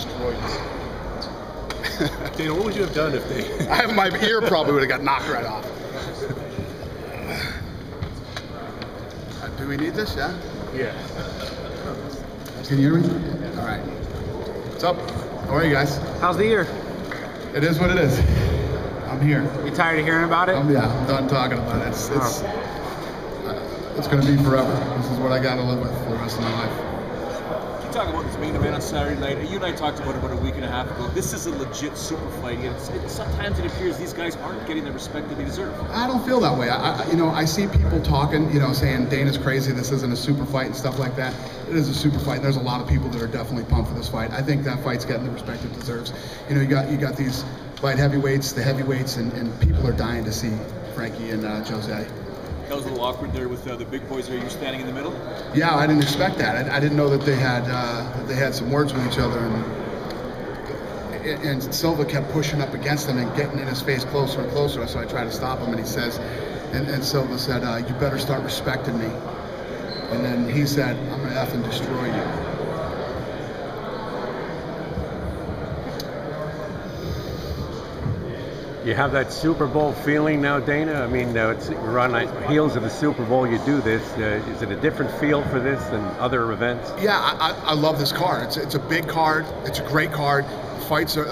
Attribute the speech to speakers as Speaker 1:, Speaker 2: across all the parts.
Speaker 1: destroyed you. Dana, what would you have done if they...
Speaker 2: My ear probably would have got knocked right off. Do we need this? Yeah?
Speaker 1: Yeah.
Speaker 2: Can you hear me? All right. What's up? How are you guys?
Speaker 3: How's the year?
Speaker 2: It is what it is. I'm here.
Speaker 3: You tired of hearing about it?
Speaker 2: I'm done talking about it. It's going to be forever. This is what I got to live with for the rest of my life.
Speaker 4: Can you talk about this main event on Saturday night? You and I talked about it about a week and a half ago. This is a legit super fight. Sometimes it appears these guys aren't getting the respect that they deserve.
Speaker 2: I don't feel that way. I see people talking, saying Dana's crazy, this isn't a super fight and stuff like that. It is a super fight. There's a lot of people that are definitely pumped for this fight. I think that fight's getting the respect it deserves. You got these light heavyweights, the heavyweights, and people are dying to see Frankie and Jose.
Speaker 4: That was a little awkward there with the big boys. Are you standing in the middle?
Speaker 2: Yeah, I didn't expect that. I didn't know that they had some words with each other, and Silva kept pushing up against him and getting in his face closer and closer. So I tried to stop him, and he says, and Silva said, "You better start respecting me." And then he said, "I'm gonna effing destroy you."
Speaker 1: You have that Super Bowl feeling now, Dana? I mean, you're on the heels of the Super Bowl, you do this. Is it a different feel for this than other events?
Speaker 2: Yeah, I love this card. It's a big card. It's a great card. Fights are,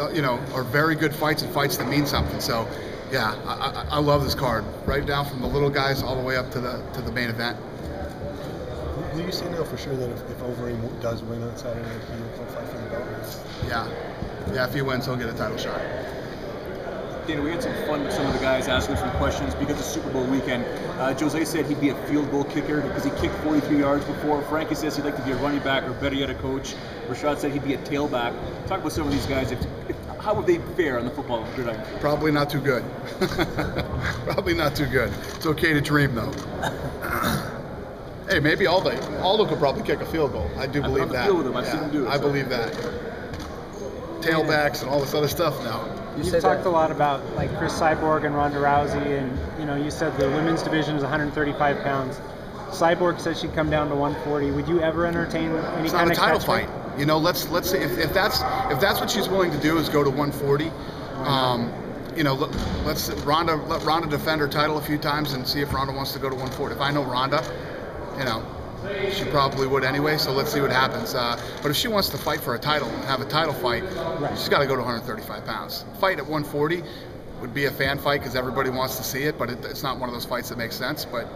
Speaker 2: are very good fights and fights that mean something. So, yeah, I love this card. Right down from the little guys all the way up to the main event.
Speaker 5: Do you say now for sure that if Overeem does win on Saturday night, he'll fight for the belt?
Speaker 2: Yeah, if he wins, he'll get a title shot.
Speaker 4: Dana, we had some fun with some of the guys asking some questions because it's Super Bowl weekend. Jose said he'd be a field goal kicker because he kicked 43 yards before. Frankie says he'd like to be a running back or better yet a coach. Rashad said he'd be a tailback. Talk about some of these guys. How would they fare on the football gridiron?
Speaker 2: Probably not too good. Probably not too good. It's okay to dream though. Hey, maybe Aldo could probably kick a field goal. I do believe that.
Speaker 4: I've seen him do it.
Speaker 2: I believe that. Tailbacks and all this other stuff now.
Speaker 3: You've talked a lot about like Chris Cyborg and Ronda Rousey, and you said the women's division is 135 pounds. Cyborg said she'd come down to 140. Would you ever entertain any
Speaker 2: it's
Speaker 3: kind
Speaker 2: not
Speaker 3: of
Speaker 2: a title fight? Let's see if that's what she's willing to do is go to 140. Let Ronda defend her title a few times and see if Ronda wants to go to 140. If I know Ronda, she probably would anyway, so let's see what happens. But if she wants to fight for a title and have a title fight, she's got to go to 135 pounds. Fight at 140 would be a fan fight because everybody wants to see it, but it's not one of those fights that makes sense. But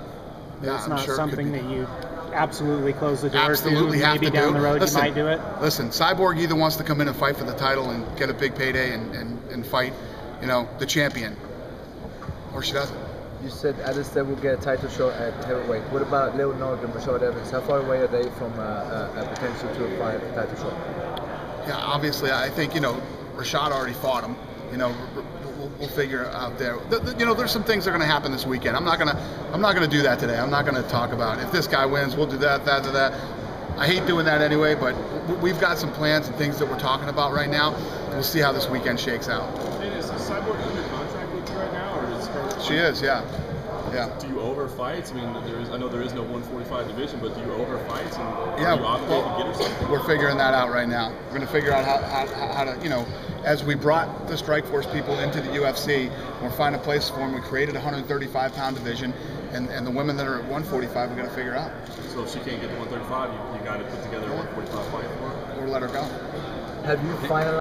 Speaker 2: yeah,
Speaker 3: it's
Speaker 2: I'm
Speaker 3: not
Speaker 2: sure
Speaker 3: something that you absolutely close the door
Speaker 2: absolutely
Speaker 3: to.
Speaker 2: Have
Speaker 3: Maybe
Speaker 2: to
Speaker 3: down
Speaker 2: do.
Speaker 3: the road
Speaker 2: Listen,
Speaker 3: you might do it.
Speaker 2: Listen, Cyborg either wants to come in and fight for the title and get a big payday and fight, the champion, or she doesn't.
Speaker 6: You said Alistair will get a title shot at heavyweight. What about Lil Nog and Rashad Evans? How far away are they from a potential to a title shot?
Speaker 2: Yeah, obviously, I think Rashad already fought him. We'll figure it out there. There's some things that are going to happen this weekend. I'm not gonna do that today. I'm not gonna talk about if this guy wins, we'll do that. I hate doing that anyway, but we've got some plans and things that we're talking about right now. We'll see how this weekend shakes out.
Speaker 7: Is Cyborg under contract with you right now, or is her?
Speaker 2: She is, yeah.
Speaker 7: Do you owe her fights? I mean, I know there is no 145 division, but do you owe her fights? And
Speaker 2: yeah,
Speaker 7: are you obligated to get her something?
Speaker 2: We're figuring that out right now. We're going to figure out how to, as we brought the Strikeforce people into the UFC, we're finding a place for them. We created a 135-pound division, and the women that are at 145, we're going to figure out.
Speaker 7: So if she can't get to 135, you got to put together a 145 fight for her?
Speaker 2: Or let her go.
Speaker 6: Have you finalized?